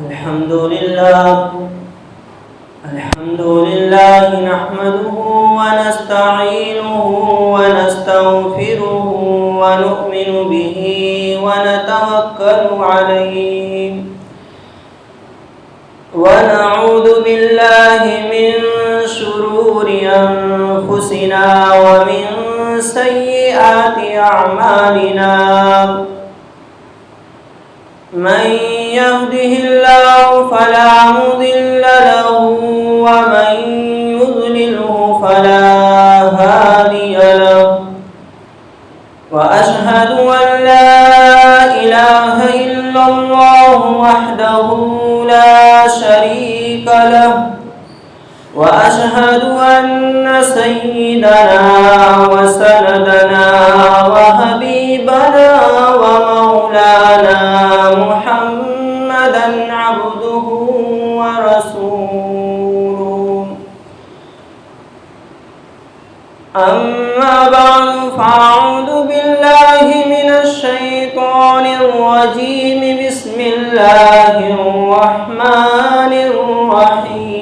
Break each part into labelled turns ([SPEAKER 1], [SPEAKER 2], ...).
[SPEAKER 1] الحمد لله نحمده ونستعينه ونستغفره ونؤمن به ونتوكل عليه ونعوذ بالله من شرور أنفسنا ومن سيئات أعمالنا من يهده الله فلا مضل له ومن يضلله فلا هادي له وأشهد أن لا إله إلا الله وحده لا شريك له وأشهد أن سيدنا وسندنا وحبيبنا ومولانا محمدا عبده ورسوله أما بعد فأعوذ بالله من الشيطان الرجيم بسم الله الرحمن الرحيم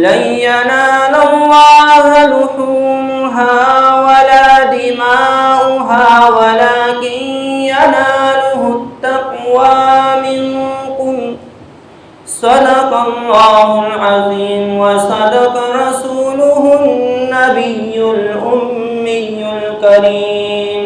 [SPEAKER 1] لن ينال الله لحومها ولا دماؤها ولكن يناله التقوى منكم صدق الله العظيم وصدق رسوله النبي الأمي الكريم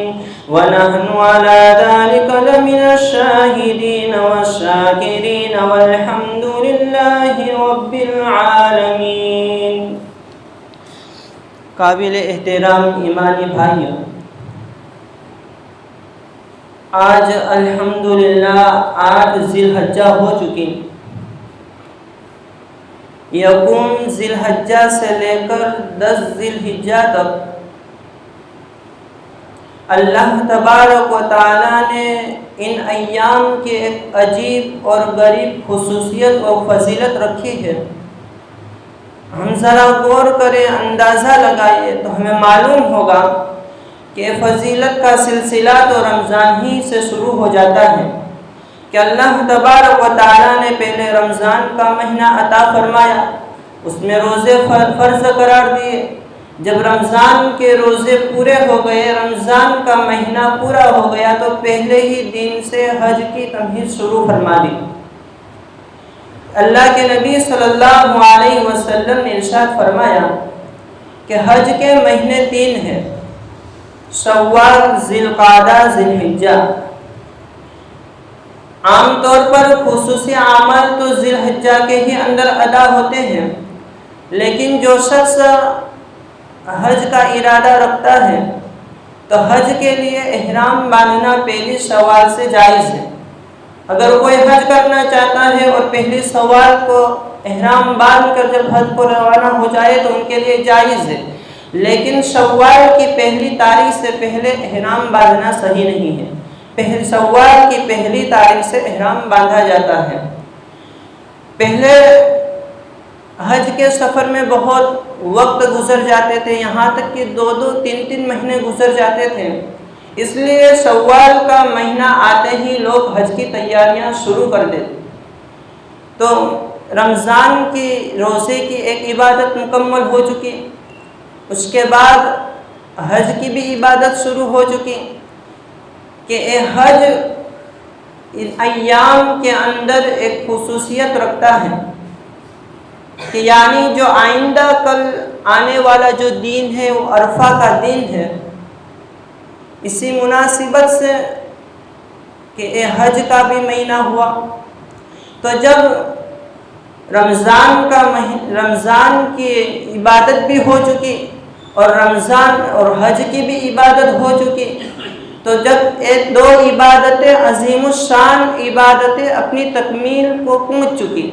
[SPEAKER 1] ونحن على ذلك لمن الشاهدين والشاكرين والحمد لله رب العالمين. قابل احترام ایمانی بھائیوں، آج الحمدللہ 8 ذی الحجہ ہو چکی. یکم ذی الحجہ سے لے کر 10 ذی الحجہ تک اللہ تبارک و تعالیٰ نے ان ایام کی ایک عجیب اور غریب خصوصیت اور فضیلت رکھی ہے. ہم ذرا غور کریں، اندازہ لگائیں تو ہمیں معلوم ہوگا کہ فضیلت کا سلسلہ تو رمضان ہی سے شروع ہو جاتا ہے کہ اللہ تبارک و تعالیٰ نے پہلے رمضان کا مہینہ عطا فرمایا، اس میں روزے فرض قرار دیے. جب رمضان کے روزے پورے ہو گئے، رمضان کا مہینہ پورا ہو گیا تو پہلے ہی دن سے حج کی تمہید شروع فرما دی. اللہ کے نبی صلی اللہ علیہ وسلم نے ارشاد فرمایا کہ حج کے مہینے 3 ہیں: شوال، ذی القعدہ، ذی الحجہ. عام طور پر خصوصی اعمال تو ذی الحجہ کے ہی اندر ادا ہوتے ہیں، لیکن جو شخص حج کا ارادہ رکھتا ہے تو حج کے لیے احرام باندھنا پہلی شوال سے جائز ہے. اگر کوئی حج کرنا چاہتا ہے اور پہلی شوال کو احرام باندھ کر جب حج کو روانہ ہو جائے تو ان کے لیے جائز ہے، لیکن شوال کی پہلی تاریخ سے پہلے احرام باندھنا صحیح نہیں ہے. شوال کی پہلی تاریخ سے احرام باندھا جاتا ہے. پہلے حج کے سفر میں بہت وقت گزر جاتے تھے، یہاں تک کہ 2-2 3-3 مہینے گزر جاتے تھے. اس لیے شوال کا مہینہ آتے ہی لوگ حج کی تیاریاں شروع کر دیتے. تو رمضان کی روزے کی ایک عبادت مکمل ہو چکی، اس کے بعد حج کی بھی عبادت شروع ہو چکی کہ حج ایام کے اندر ایک خصوصیت رکھتا ہے کہ یعنی جو آئندہ کل آنے والا جو دن ہے وہ عرفہ کا دن ہے. اسی مناسبت سے کہ حج کا بھی مہینہ ہوا تو جب رمضان کی عبادت بھی ہو چکی اور رمضان اور حج کی بھی عبادت ہو چکی، تو جب 2 عبادتیں عظیم الشان عبادتیں اپنی تکمیل کو پہنچ چکی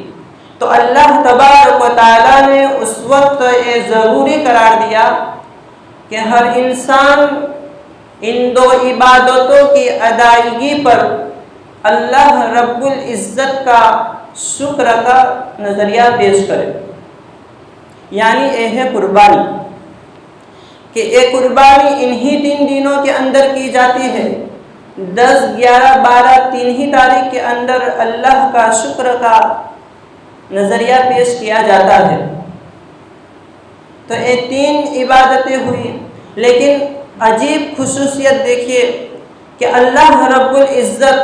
[SPEAKER 1] تو اللہ تبارک و تعالیٰ نے اس وقت یہ ضروری قرار دیا کہ ہر انسان ان 2 عبادتوں کی ادائیگی پر اللہ رب العزت کا شکر کا نظریہ پیش کرے. یعنی یہ ہے قربانی، کہ یہ قربانی انہی 3 دنوں کے اندر کی جاتی ہے 10, 11, 12 3 ہی تاریخ کے اندر اللہ کا شکر کا نظریہ پیش کیا جاتا ہے۔ تو یہ 3 عبادتیں ہوئی، لیکن عجیب خصوصیت دیکھیے کہ اللہ رب العزت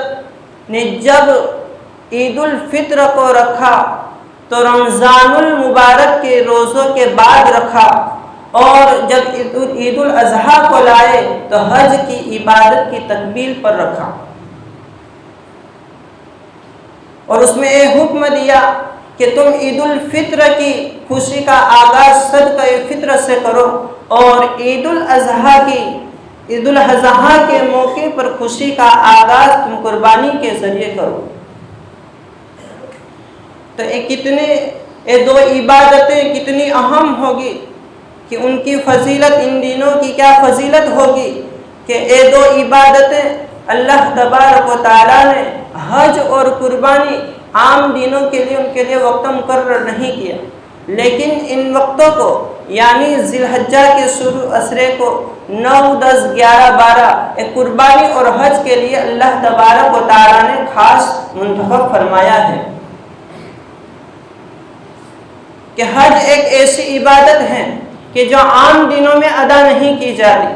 [SPEAKER 1] نے جب عید الفطر کو رکھا تو رمضان المبارک کے روزوں کے بعد رکھا، اور جب عید الاضحیٰ کو لائے تو حج کی عبادت کی تکمیل پر رکھا، اور اس میں یہ حکم دیا کہ تم عید الفطر کی خوشی کا آغاز صدقہ فطر سے کرو، اور عید الاضحیٰ کے موقع پر خوشی کا آغاز تم قربانی کے ذریعے کرو۔ تو یہ 2 عبادتیں کتنی اہم ہوگی کہ ان کی فضیلت، ان دنوں کی کیا فضیلت ہوگی کہ یہ 2 عبادتیں اللہ تبارک و تعالیٰ نے حج اور قربانی عام دنوں کے لیے ان کے لیے وقت مقرر نہیں کیا، لیکن ان وقتوں کو یعنی ذی الحجہ کے شروع اسرے کو 9، 10، 11، 12 قربانی اور حج کے لیے اللہ تبارک و تعالیٰ نے خاص منتخب فرمایا ہے کہ حج ایک ایسی عبادت ہے کہ جو عام دنوں میں ادا نہیں کی جاتی۔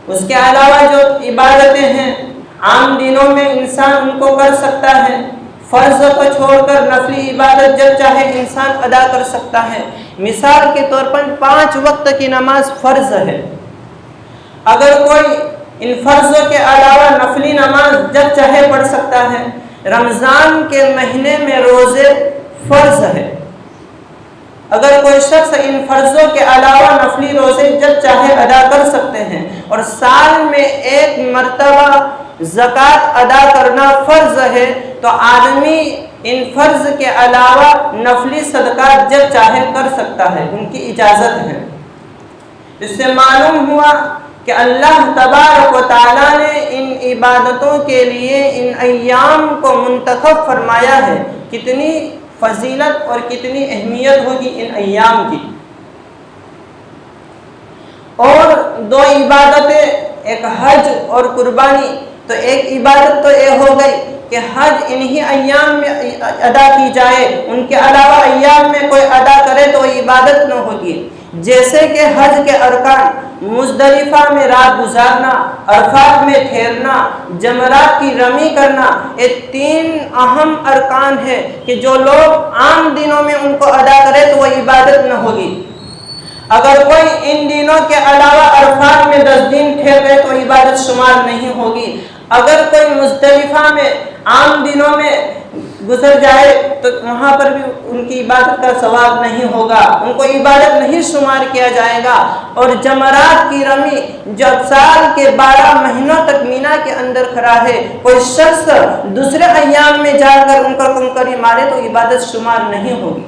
[SPEAKER 1] اس کے علاوہ جو عبادتیں ہیں عام دنوں میں انسان ان کو کر سکتا ہے، فرض کو چھوڑ کر نفلی عبادت جب چاہے انسان ادا کر سکتا ہے۔ مثال کے طور پر 5 وقت کی نماز فرض ہے، اگر کوئی ان فرضوں کے علاوہ نفلی نماز جب چاہے پڑھ سکتا ہے۔ رمضان کے مہینے میں روزے فرض ہے، اگر کوئی شخص ان فرضوں کے علاوہ نفلی روزے جب چاہے ادا کر سکتے ہیں، اور سال میں 1 مرتبہ زکوٰۃ ادا کرنا فرض ہے، تو آدمی ان فرض کے علاوہ نفلی صدقات جب چاہے کر سکتا ہے، ان کی اجازت ہے۔ اس سے معلوم ہوا کہ اللہ تبارک و تعالیٰ نے ان عبادتوں کے لیے ان ایام کو منتخب فرمایا ہے۔ کتنی فضیلت اور کتنی اہمیت ہوگی ان ایام کی۔ اور 2 عبادتیں، ایک حج اور قربانی، تو ایک عبادت تو یہ ہو گئی کہ حج انہی ایام میں ادا کی جائے، ان کے علاوہ ایام میں کوئی ادا کرے تو عبادت نہ ہوگی۔ جیسے کہ حج کے ارکان مزدلفہ میں رات گزارنا، عرفات میں ٹھہرنا، جمرات کی رمی کرنا، یہ 3 اہم ارکان ہیں کہ جو لوگ عام دنوں میں ان کو ادا کرے تو وہ عبادت نہ ہوگی۔ اگر کوئی ان دنوں کے علاوہ عرفات میں 10 دن ٹھہرے تو عبادت شمار نہیں ہوگی۔ اگر کوئی مزدلفہ میں عام دنوں میں گزر جائے تو وہاں پر بھی ان کی عبادت کا ثواب نہیں ہوگا، ان کو عبادت نہیں شمار کیا جائے گا۔ اور جمرات کی رمی جب سال کے 12 مہینوں تک مینا کے اندر کھڑا ہے، کوئی شخص دوسرے ایام میں جا کر ان کا کنکری مارے تو عبادت شمار نہیں ہوگی۔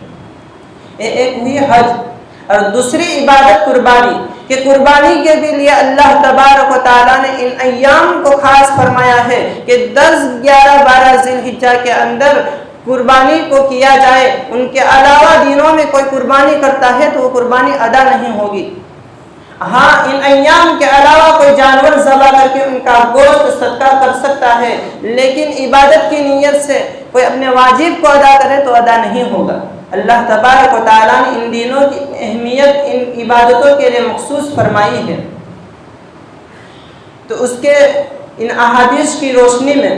[SPEAKER 1] ایک ہوئی حج، اور دوسری عبادت قربانی، کہ قربانی کے بھی لیے اللہ تبارک و تعالیٰ نے ان ایام کو خاص فرمایا ہے کہ 10، 11، 12 ذی الحجہ کے اندر قربانی کو کیا جائے۔ ان کے علاوہ دنوں میں کوئی قربانی کرتا ہے تو وہ قربانی ادا نہیں ہوگی۔ ہاں، ان ایام کے علاوہ کوئی جانور ذبح کر کے ان کا گوشت صدقہ کر سکتا ہے، لیکن عبادت کی نیت سے کوئی اپنے واجب کو ادا کرے تو ادا نہیں ہوگا۔ اللہ تبارک و تعالیٰ نے ان دنوں کی اہمیت ان عبادتوں کے لیے مخصوص فرمائی ہے۔ تو اس کے ان احادیث کی روشنی میں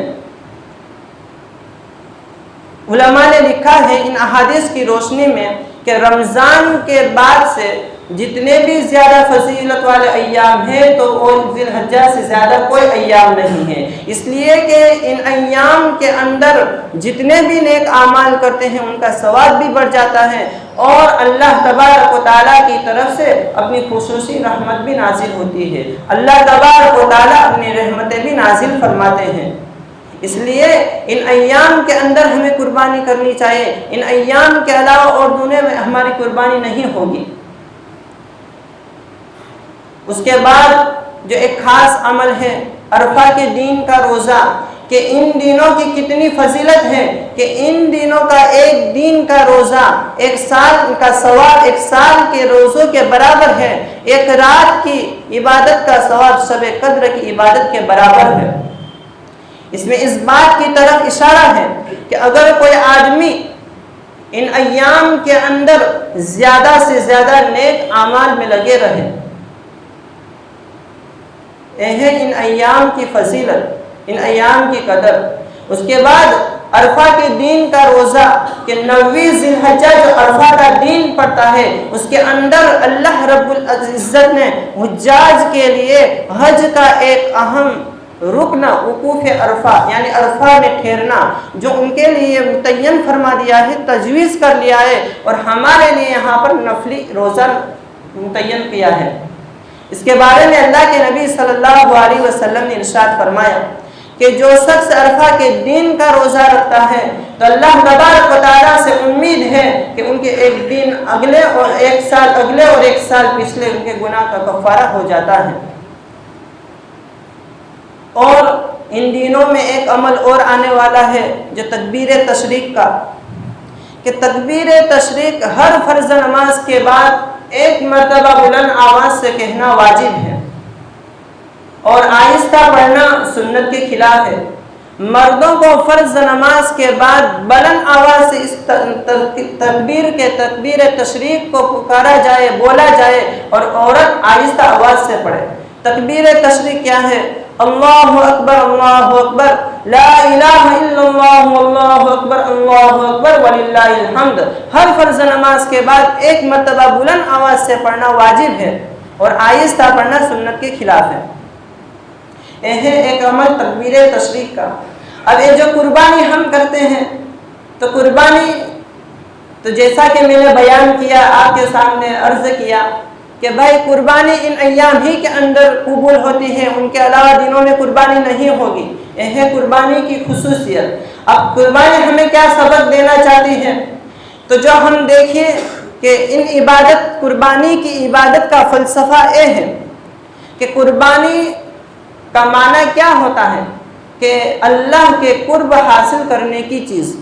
[SPEAKER 1] علماء نے لکھا ہے، ان احادیث کی روشنی میں، کہ رمضان کے بعد سے جتنے بھی زیادہ فضیلت والے ایام ہیں تو وہ ذی الحجہ سے زیادہ کوئی ایام نہیں ہے، اس لیے کہ ان ایام کے اندر جتنے بھی نیک اعمال کرتے ہیں ان کا ثواب بھی بڑھ جاتا ہے، اور اللہ تبارک و تعالیٰ کی طرف سے اپنی خصوصی رحمت بھی نازل ہوتی ہے۔ اللہ تبارک و تعالیٰ اپنی رحمتیں بھی نازل فرماتے ہیں، اس لیے ان ایام کے اندر ہمیں قربانی کرنی چاہیے۔ ان ایام کے علاوہ اور دنوں میں ہماری قربانی نہیں ہوگی۔ اس کے بعد جو ایک خاص عمل ہے عرفہ کے دن کا روزہ، کہ ان دنوں کی کتنی فضیلت ہے کہ ان دنوں کا ایک دن کا روزہ ایک سال کا ثواب 1 سال کے روزوں کے برابر ہے، ایک رات کی عبادت کا ثواب شب قدر کی عبادت کے برابر ہے۔ اس میں اس بات کی طرف اشارہ ہے کہ اگر کوئی آدمی ان ایام کے اندر زیادہ سے زیادہ نیک اعمال میں لگے رہے، یہ ہے ان ایام کی فضیلت، ان ایام کی قدر۔ اس کے بعد عرفہ کے دن کا روزہ کہ 9 ذی الحجہ جو عرفہ کا دن پڑتا ہے، اس کے اندر اللہ رب العزت نے حجاج کے لیے حج کا ایک اہم رکن وقوف عرفہ یعنی عرفہ میں ٹھہرنا جو ان کے لیے متعین فرما دیا ہے، تجویز کر لیا ہے، اور ہمارے لیے یہاں پر نفلی روزہ متعین کیا ہے۔ اس کے بارے میں اللہ کے نبی صلی اللہ علیہ وسلم نے ارشاد فرمایا کہ جو شخص عرفہ کے دن کا روزہ رکھتا ہے تو اللہ تبارک و تعالیٰ سے امید ہے کہ ان کے ایک دن اگلے اور ایک سال پچھلے ان کے گناہ کا کفارہ ہو جاتا ہے۔ اور ان دنوں میں ایک عمل اور آنے والا ہے جو تکبیر تشریق کا، کہ تکبیر تشریق ہر فرض نماز کے بعد ایک مرتبہ بلند آواز سے کہنا واجب ہے، اور آہستہ پڑھنا سنت کے خلاف ہے۔ مردوں کو فرض نماز کے بعد بلند آواز سے اس تکبیر تشریق کو پکارا جائے، بولا جائے، اور عورت آہستہ آواز سے پڑھے۔ تکبیر تشریق کیا ہے؟ اللہ اکبر لا الہ الا اللہ اللہ اکبر وللہ الحمد۔ ہر فرض نماز کے بعد ایک مرتبہ بلند آواز سے پڑھنا واجب ہے، اور آہستہ پڑھنا سنت کے خلاف ہے۔ یہ ہے ایک عمل تکبیر تشریق کا۔ اب یہ جو قربانی ہم کرتے ہیں تو قربانی تو جیسا کہ میں نے بیان کیا، آپ کے سامنے عرض کیا کہ بھائی قربانی ان ایام ہی کے اندر قبول ہوتی ہے، ان کے علاوہ دنوں میں قربانی نہیں ہوگی۔ یہ ہے قربانی کی خصوصیت۔ اب قربانی ہمیں کیا سبق دینا چاہتی ہے؟ تو جو ہم دیکھیں کہ قربانی کی عبادت کا فلسفہ یہ ہے کہ قربانی کا معنی کیا ہوتا ہے کہ اللہ کے قرب حاصل کرنے کی چیز۔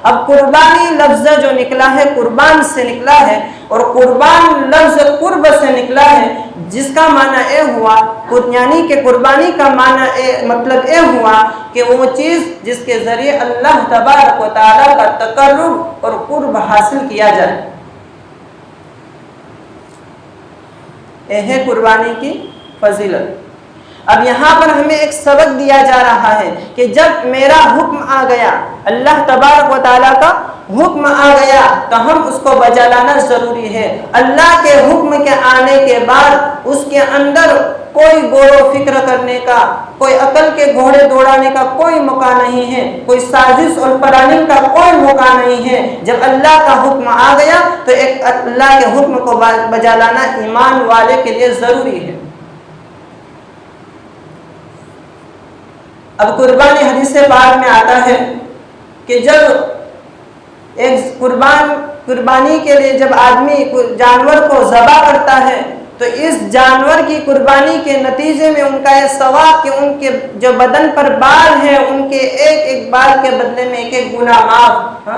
[SPEAKER 1] اب قربانی لفظ جو نکلا ہے قربان سے نکلا ہے، اور قربان لفظ قرب سے نکلا ہے، جس کا معنی یہ ہوا یعنی کہ قربانی کا مطلب یہ ہوا کہ وہ چیز جس کے ذریعے اللہ تبارک و تعالیٰ کا تقرب اور قرب حاصل کیا جائے، یہ ہے قربانی کی فضیلت۔ اب یہاں پر ہمیں ایک سبق دیا جا رہا ہے کہ جب میرا حکم آ گیا، اللہ تبارک و تعالیٰ کا حکم آ گیا، تو ہم اس کو بجا لانا ضروری ہے۔ اللہ کے حکم کے آنے کے بعد اس کے اندر کوئی غور و فکر کرنے کا، کوئی عقل کے گھوڑے دوڑانے کا کوئی موقع نہیں ہے، کوئی سازش اور پلاننگ کا کوئی موقع نہیں ہے۔ جب اللہ کا حکم آ گیا تو ایک اللہ کے حکم کو بجا لانا ایمان والے کے لیے ضروری ہے۔ اب قربانی حدیث پاک میں آتا ہے کہ جب ایک قربانی کے لیے جب آدمی جانور کو ذبح کرتا ہے تو اس جانور کی قربانی کے نتیجے میں ان کا یہ ثواب کہ ان کے جو بدن پر بال ہیں ان کے ایک ایک بال کے بدلے میں ایک ایک گناہ معاف۔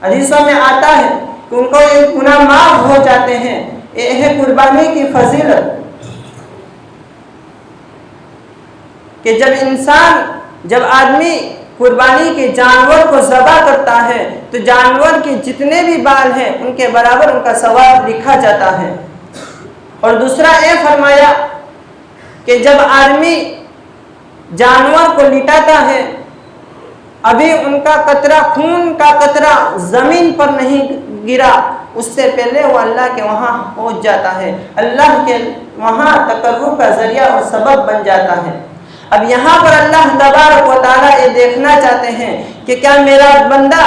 [SPEAKER 1] حدیثوں میں آتا ہے کہ ان کو ایک گناہ معاف ہو جاتے ہیں۔ یہ ہے قربانی کی فضیلت کہ جب آدمی قربانی کے جانور کو ذبح کرتا ہے تو جانور کے جتنے بھی بال ہیں ان کے برابر ان کا ثواب لکھا جاتا ہے۔ اور دوسرا یہ فرمایا کہ جب آدمی جانور کو لٹاتا ہے، ابھی ان کا قطرہ خون کا قطرہ زمین پر نہیں گرا، اس سے پہلے وہ اللہ کے وہاں پہنچ جاتا ہے، اللہ کے وہاں تقرب کا ذریعہ اور سبب بن جاتا ہے۔ اب یہاں پر اللہ تبارک و تعالیٰ یہ دیکھنا چاہتے ہیں کہ کیا میرا بندہ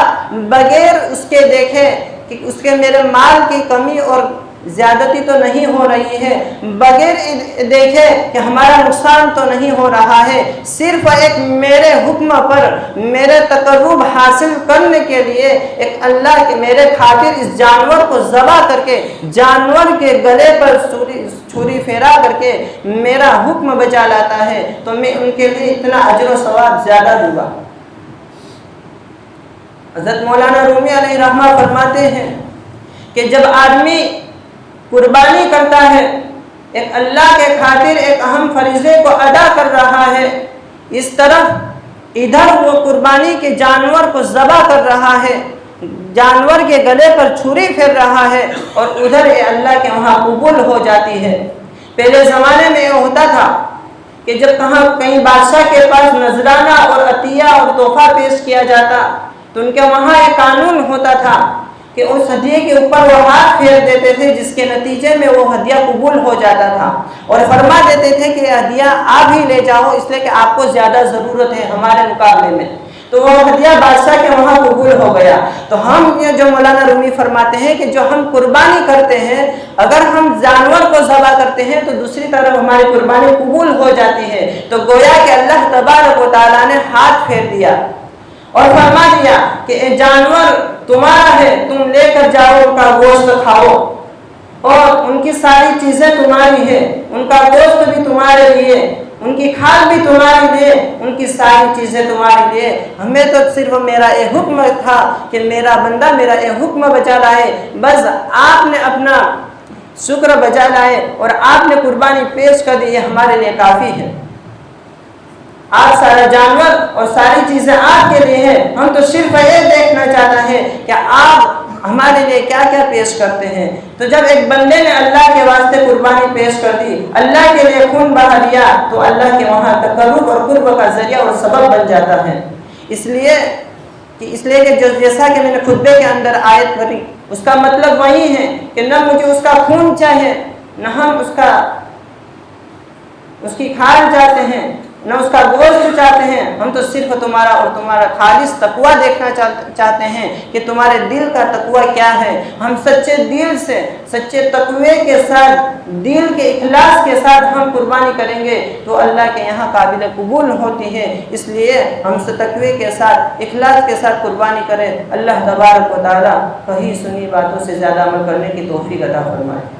[SPEAKER 1] بغیر اس کے دیکھے کہ اس کے میرے مال کی کمی اور زیادتی تو نہیں ہو رہی ہے، بغیر دیکھے کہ ہمارا نقصان تو نہیں ہو رہا ہے، صرف ایک میرے حکم پر میرے تقرب حاصل کرنے کے لیے ایک اللہ کے میرے خاطر اس جانور کو ذبح کر کے جانور کے گلے پر چھری پھیرا کر کے میرا حکم بجا لاتا ہے تو میں ان کے لیے اتنا اجر و ثواب زیادہ دوں گا۔ حضرت مولانا رومی علیہ رحمہ فرماتے ہیں کہ جب آدمی قربانی کرتا ہے، ایک اللہ کے خاطر ایک اہم فریضے کو ادا کر رہا ہے، اس طرف ادھر وہ قربانی کے جانور کو ذبح کر رہا ہے، جانور کے گلے پر چھری پھیر رہا ہے، اور ادھر یہ اللہ کے وہاں قبول ہو جاتی ہے۔ پہلے زمانے میں یہ ہوتا تھا کہ جب کہیں بادشاہ کے پاس نذرانہ اور عطیہ اور تحفہ پیش کیا جاتا تو ان کے وہاں ایک قانون ہوتا تھا کہ اس ہدیے کے اوپر وہ ہاتھ پھیر دیتے تھے، جس کے نتیجے میں وہ ہدیہ قبول ہو جاتا تھا، اور فرما دیتے تھے کہ یہ ہدیہ آپ ہی لے جاؤ، اس لیے کہ آپ کو زیادہ ضرورت ہے ہمارے مقابلے میں۔ تو وہ ہدیہ بادشاہ کے وہاں قبول ہو گیا۔ تو ہم یہ جو مولانا رومی فرماتے ہیں کہ جو ہم قربانی کرتے ہیں، اگر ہم جانور کو ذبح کرتے ہیں تو دوسری طرف ہماری قربانی قبول ہو جاتی ہے۔ تو گویا کہ اللہ تبارک و تعالیٰ نے ہاتھ پھیر دیا اور فرما دیا کہ یہ جانور تمہارا ہے، تم لے کر جاؤ، ان کا گوشت کھاؤ، اور ان کی ساری چیزیں تمہاری ہیں، ان کا گوشت بھی تمہارے لیے، ان کی کھال بھی تمہارے لیے، ان کی ساری چیزیں تمہارے لیے۔ ہمیں تو صرف میرا یہ حکم تھا کہ میرا بندہ میرا یہ حکم بجا لائے، بس آپ نے اپنا شکر بجا لائے اور آپ نے قربانی پیش کر دی، یہ ہمارے لیے کافی ہے۔ آپ سارا جانور اور ساری چیزیں آپ کے لیے ہیں، ہم تو صرف یہ دیکھنا چاہتا ہے کہ آپ ہمارے لیے کیا کیا پیش کرتے ہیں۔ تو جب ایک بندے نے اللہ کے واسطے قربانی پیش کر دی، اللہ کے لیے خون بہا دیا، تو اللہ کے وہاں تقرب اور قرب کا ذریعہ اور سبب بن جاتا ہے۔ اس لیے کہ جیسا کہ میں نے خطبے کے اندر آیت پڑھی، اس کا مطلب وہی ہے کہ نہ مجھے اس کا خون چاہیے، نہ ہم اس کی کھال چاہتے ہیں، نہ اس کا گوشت چاہتے ہیں، ہم تو صرف تمہارا اور تمہارا خالص تقویٰ دیکھنا چاہتے ہیں کہ تمہارے دل کا تقویٰ کیا ہے۔ ہم سچے دل سے، سچے تقوی کے ساتھ، دل کے اخلاص کے ساتھ ہم قربانی کریں گے تو اللہ کے یہاں قابل قبول ہوتی ہے۔ اس لیے ہم سے تقوی کے ساتھ، اخلاص کے ساتھ قربانی کریں۔ اللہ تبارک و تعالیٰ کہی سنی باتوں سے زیادہ عمل کرنے کی توفیق عطا فرمائے۔